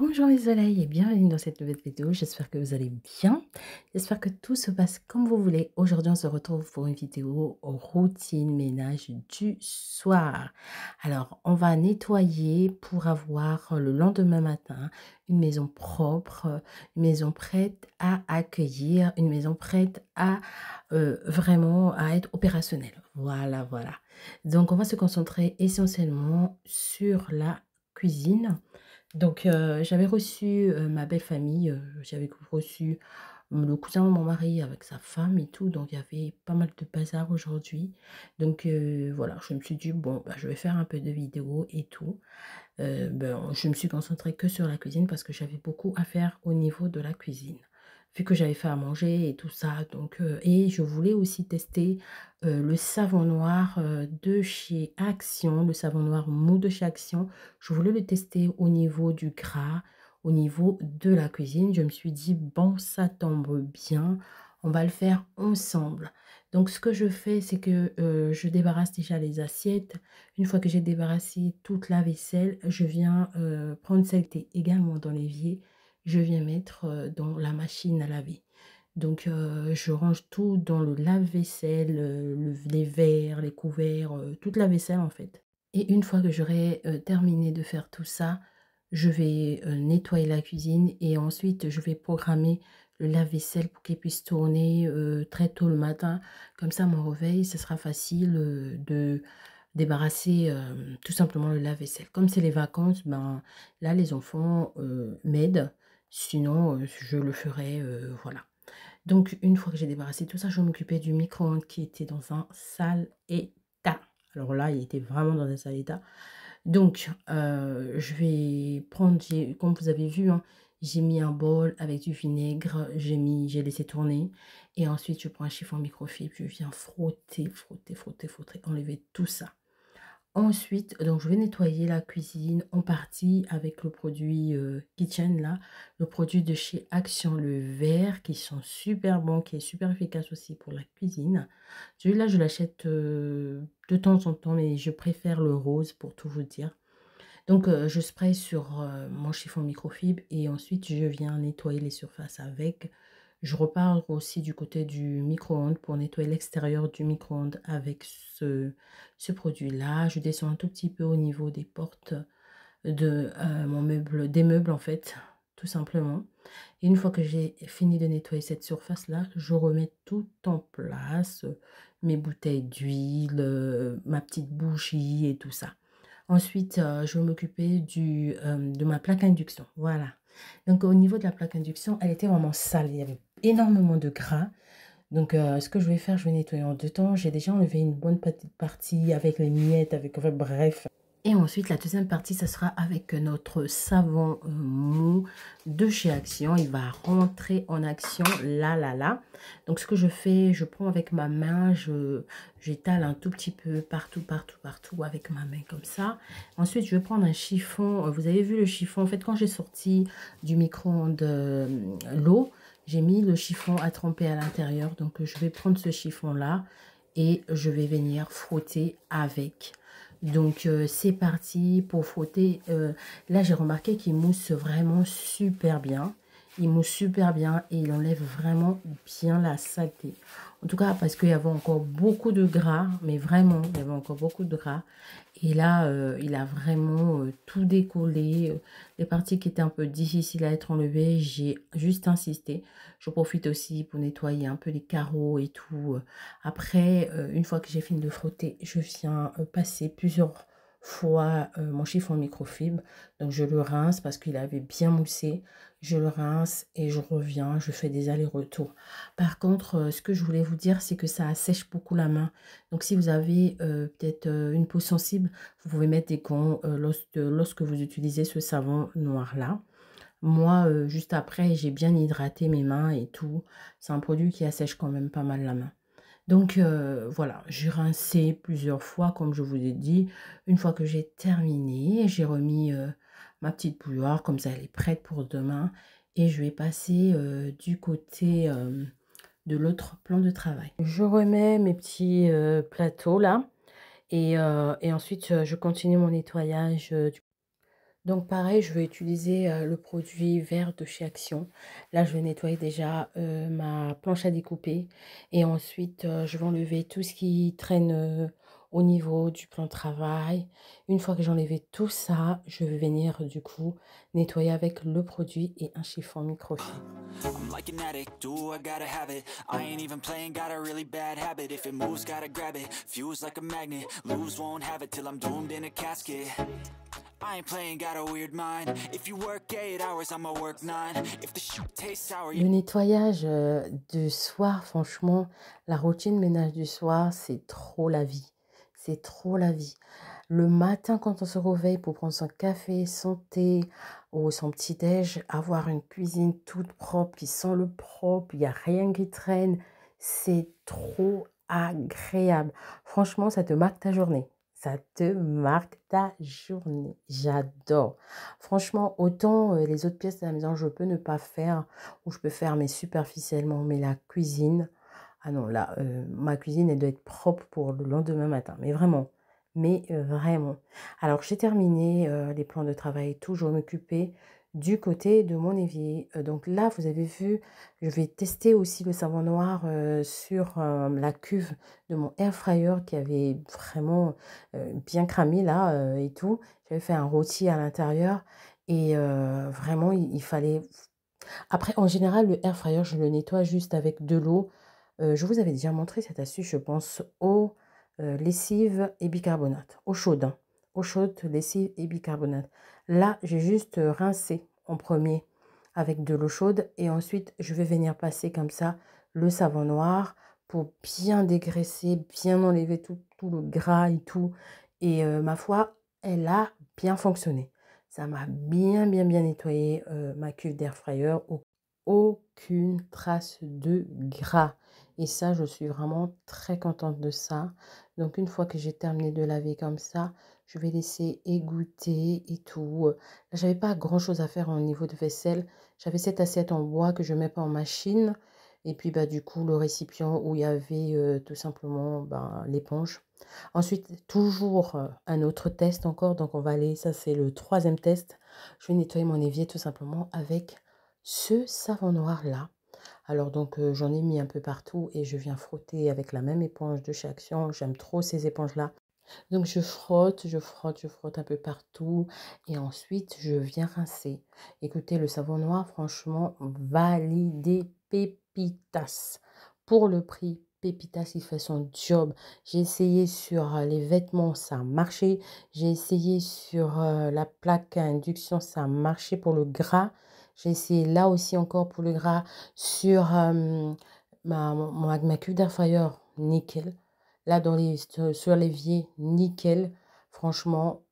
Bonjour mes soleils et bienvenue dans cette nouvelle vidéo. J'espère que vous allez bien. J'espère que tout se passe comme vous voulez. Aujourd'hui, on se retrouve pour une vidéo routine ménage du soir. Alors, on va nettoyer pour avoir le lendemain matin une maison propre, une maison prête à accueillir, une maison prête à vraiment à être opérationnelle. Voilà, voilà. Donc, on va se concentrer essentiellement sur la cuisine. Donc, j'avais reçu, ma belle famille, j'avais reçu le cousin de mon mari avec sa femme et tout, donc il y avait pas mal de bazar aujourd'hui. Donc, voilà, je me suis dit: «Bon, bah, je vais faire un peu de vidéos et tout». Ben, je me suis concentrée que sur la cuisine parce que j'avais beaucoup à faire au niveau de la cuisine. Vu que j'avais fait à manger et tout ça, donc et je voulais aussi tester, le savon noir, de chez Action, le savon noir mou de chez Action. Je voulais le tester au niveau du gras, au niveau de la cuisine. Je me suis dit: «Bon, ça tombe bien, on va le faire ensemble». Donc ce que je fais, c'est que, je débarrasse déjà les assiettes. Une fois que j'ai débarrassé toute la vaisselle, je viens, prendre celle qui est également dans l'évier, je viens mettre, dans la machine à laver. Donc je range tout dans le lave-vaisselle, les verres, les couverts, toute la vaisselle en fait. Et une fois que j'aurai, terminé de faire tout ça, je vais, nettoyer la cuisine et ensuite je vais programmer le lave-vaisselle pour qu'il puisse tourner, très tôt le matin. Comme ça, mon réveil, ce sera facile, de débarrasser, tout simplement le lave-vaisselle. Comme c'est les vacances, ben, là les enfants, m'aident, sinon, je le ferai, voilà. Donc une fois que j'ai débarrassé tout ça, je m'occupais du micro-ondes qui était dans un sale état. Alors là, il était vraiment dans un sale état. Donc je vais prendre, comme vous avez vu, hein, j'ai mis un bol avec du vinaigre, j'ai laissé tourner et ensuite je prends un chiffon microfibre, je viens frotter, frotter, frotter, frotter, enlever tout ça. Ensuite, donc je vais nettoyer la cuisine en partie avec le produit, Kitchen là, le produit de chez Action, le vert qui sont super bons, qui est super efficace aussi pour la cuisine. Celui-là, je l'achète, de temps en temps, mais je préfère le rose pour tout vous dire. Donc, je spraye sur, mon chiffon microfibre et ensuite je viens nettoyer les surfaces avec. Je repars aussi du côté du micro-ondes pour nettoyer l'extérieur du micro-ondes avec ce produit-là. Je descends un tout petit peu au niveau des portes de, mon meuble des meubles en fait, tout simplement. Et une fois que j'ai fini de nettoyer cette surface-là, je remets tout en place, mes bouteilles d'huile, ma petite bougie et tout ça. Ensuite, je vais m'occuper de ma plaque induction, voilà. Donc au niveau de la plaque induction, elle était vraiment sale, il y avait énormément de gras. Donc ce que je vais faire, je vais nettoyer en 2 temps. J'ai déjà enlevé une bonne petite partie avec les miettes, avec enfin bref. Et ensuite, la deuxième partie, ça sera avec notre savon mou de chez Action. Il va rentrer en action là, là, là. Donc, ce que je fais, je prends avec ma main, j'étale un tout petit peu partout, partout, partout avec ma main comme ça. Ensuite, je vais prendre un chiffon. Vous avez vu le chiffon. En fait, quand j'ai sorti du micro-ondes l'eau, j'ai mis le chiffon à tremper à l'intérieur. Donc, je vais prendre ce chiffon-là et je vais venir frotter avec. Donc, c'est parti pour frotter. Là, j'ai remarqué qu'il mousse vraiment super bien. Il mousse super bien et il enlève vraiment bien la saleté. En tout cas, parce qu'il y avait encore beaucoup de gras, mais vraiment, il y avait encore beaucoup de gras. Et là, il a vraiment tout décollé. Les parties qui étaient un peu difficiles à être enlevées, j'ai juste insisté. Je profite aussi pour nettoyer un peu les carreaux et tout. Après, une fois que j'ai fini de frotter, je viens passer plusieurs fois mon chiffon microfibre. Donc, je le rince parce qu'il avait bien moussé. Je le rince et je reviens, je fais des allers-retours. Par contre, ce que je voulais vous dire, c'est que ça assèche beaucoup la main. Donc, si vous avez peut-être une peau sensible, vous pouvez mettre des gants lorsque vous utilisez ce savon noir-là. Moi, juste après, j'ai bien hydraté mes mains et tout. C'est un produit qui assèche quand même pas mal la main. Donc, voilà, j'ai rincé plusieurs fois, comme je vous ai dit. Une fois que j'ai terminé, j'ai remis ma petite bouilloire, comme ça elle est prête pour demain. Et je vais passer du côté de l'autre plan de travail. Je remets mes petits plateaux là. Et ensuite, je continue mon nettoyage Donc pareil, je vais utiliser, le produit vert de chez Action. Là, je vais nettoyer déjà, ma planche à découper et ensuite, je vais enlever tout ce qui traîne, au niveau du plan de travail. Une fois que j'ai enlevé tout ça, je vais venir du coup nettoyer avec le produit et un chiffon microfibre. I'm like an addict, do I gotta have it. I ain't even playing, got a really bad habit. If it moves, gotta grab it. Fuse like a magnet, lose, won't have it till I'm doomed in a casket. I ain't playing, got a weird mind. If you work 8 hours, I'ma work 9. If the shoot tastes sour, Le nettoyage, du soir, franchement, la routine ménage du soir, c'est trop la vie. C'est trop la vie. Le matin, quand on se réveille pour prendre son café, son thé ou son petit-déj, avoir une cuisine toute propre, qui sent le propre, il y a rien qui traîne, c'est trop agréable. Franchement, ça te marque ta journée. Ça te marque ta journée. J'adore. Franchement, autant, les autres pièces de la maison, je peux ne pas faire ou je peux faire, mais superficiellement, mais la cuisine, ah non, là, ma cuisine, elle doit être propre pour le lendemain matin, mais vraiment. Alors j'ai terminé, les plans de travail et tout, je vais m'occuper du côté de mon évier. Donc là, vous avez vu, je vais tester aussi le savon noir, sur, la cuve de mon air fryer qui avait vraiment, bien cramé là, et tout. J'avais fait un rôti à l'intérieur et vraiment il fallait après en général le air fryer, je le nettoie juste avec de l'eau. Je vous avais déjà montré cette astuce, je pense, eau, lessive et bicarbonate, eau chaude, hein, eau chaude, lessive et bicarbonate. Là, j'ai juste, rincé en premier avec de l'eau chaude et ensuite je vais venir passer comme ça le savon noir pour bien dégraisser, bien enlever tout le gras et tout et ma foi, elle a bien fonctionné. Ça m'a bien, bien, bien nettoyé, ma cuve d'air fryer. Aucune trace de gras et ça, je suis vraiment très contente de ça. Donc une fois que j'ai terminé de laver comme ça, je vais laisser égoutter et tout. Là, j'avais pas grand-chose à faire au niveau de vaisselle. J'avais cette assiette en bois que je mets pas en machine et puis, bah, du coup, le récipient où il y avait, tout simplement, ben, l'éponge. Ensuite, toujours, un autre test encore, donc on va aller ça c'est le troisième test. Je vais nettoyer mon évier tout simplement avec ce savon noir-là. Alors donc, j'en ai mis un peu partout et je viens frotter avec la même éponge de chez Action. J'aime trop ces éponges-là. Donc je frotte, je frotte, je frotte un peu partout et ensuite je viens rincer. Écoutez, le savon noir, franchement, validé pépitas. Pour le prix, pépitas, il fait son job. J'ai essayé sur les vêtements, ça a marché. J'ai essayé sur la plaque à induction, ça a marché pour le gras. J'ai essayé là aussi encore pour le gras sur ma cuve d'air fryer, nickel. Là, sur l'évier, nickel. Franchement,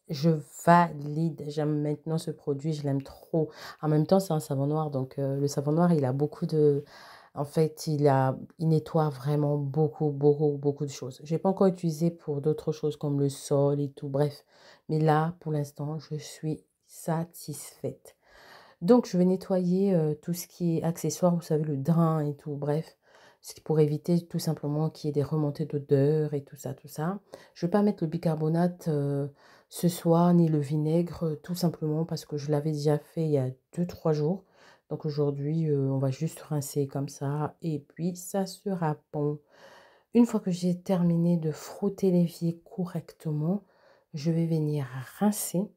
je valide. J'aime maintenant ce produit, je l'aime trop. En même temps, c'est un savon noir. Donc, le savon noir, il a beaucoup de... En fait, il nettoie vraiment beaucoup, beaucoup, beaucoup de choses. Je n'ai pas encore utilisé pour d'autres choses comme le sol et tout. Bref. Mais là, pour l'instant, je suis satisfaite. Donc, je vais nettoyer tout ce qui est accessoire, vous savez, le drain et tout, bref. Ce qui pour éviter tout simplement qu'il y ait des remontées d'odeur et tout ça, tout ça. Je ne vais pas mettre le bicarbonate ce soir, ni le vinaigre, tout simplement parce que je l'avais déjà fait il y a 2 3 jours. Donc aujourd'hui, on va juste rincer comme ça et puis ça sera bon. Une fois que j'ai terminé de frotter l'évier correctement, je vais venir rincer.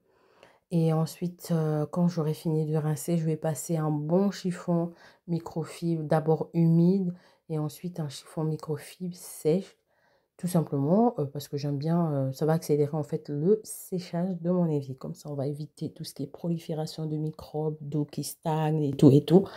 Et ensuite, quand j'aurai fini de rincer, je vais passer un bon chiffon microfibre, d'abord humide et ensuite un chiffon microfibre sèche. Tout simplement, parce que j'aime bien, ça va accélérer en fait le séchage de mon évier. Comme ça, on va éviter tout ce qui est prolifération de microbes, d'eau qui stagne et tout et tout.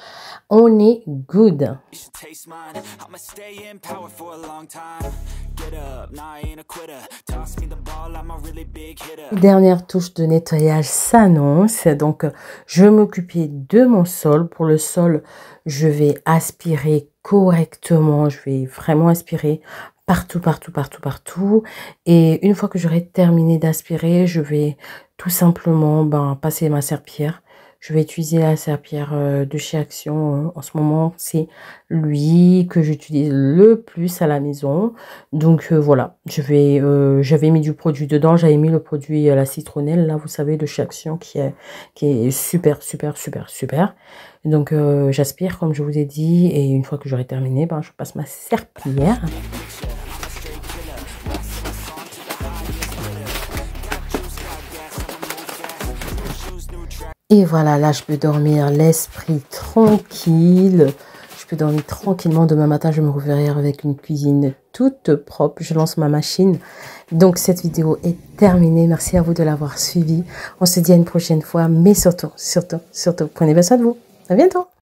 On est good. taste mine. I'ma stay in power for a long time. Get up, nah, I ain't a quitter. Toss me the ball, I'm a really big hitter. Dernière touche de nettoyage s'annonce. Donc, je vais m'occuper de mon sol. Pour le sol, je vais aspirer correctement. Je vais vraiment aspirer partout, partout, partout, partout. Et une fois que j'aurai terminé d'aspirer, je vais tout simplement passer ma serpillière Je vais utiliser la serpillère de chez Action. En ce moment, c'est lui que j'utilise le plus à la maison. Donc voilà, j'avais mis du produit dedans. J'avais mis le produit à la citronnelle, là, vous savez, de chez Action, qui est super, super, super, super. Donc j'aspire, comme je vous ai dit. Et une fois que j'aurai terminé, ben, je passe ma serpillière. Et voilà, là, je peux dormir l'esprit tranquille. Je peux dormir tranquillement. Demain matin, je me réveillerai avec une cuisine toute propre. Je lance ma machine. Donc, cette vidéo est terminée. Merci à vous de l'avoir suivie. On se dit à une prochaine fois. Mais surtout, surtout, surtout, prenez bien soin de vous. À bientôt.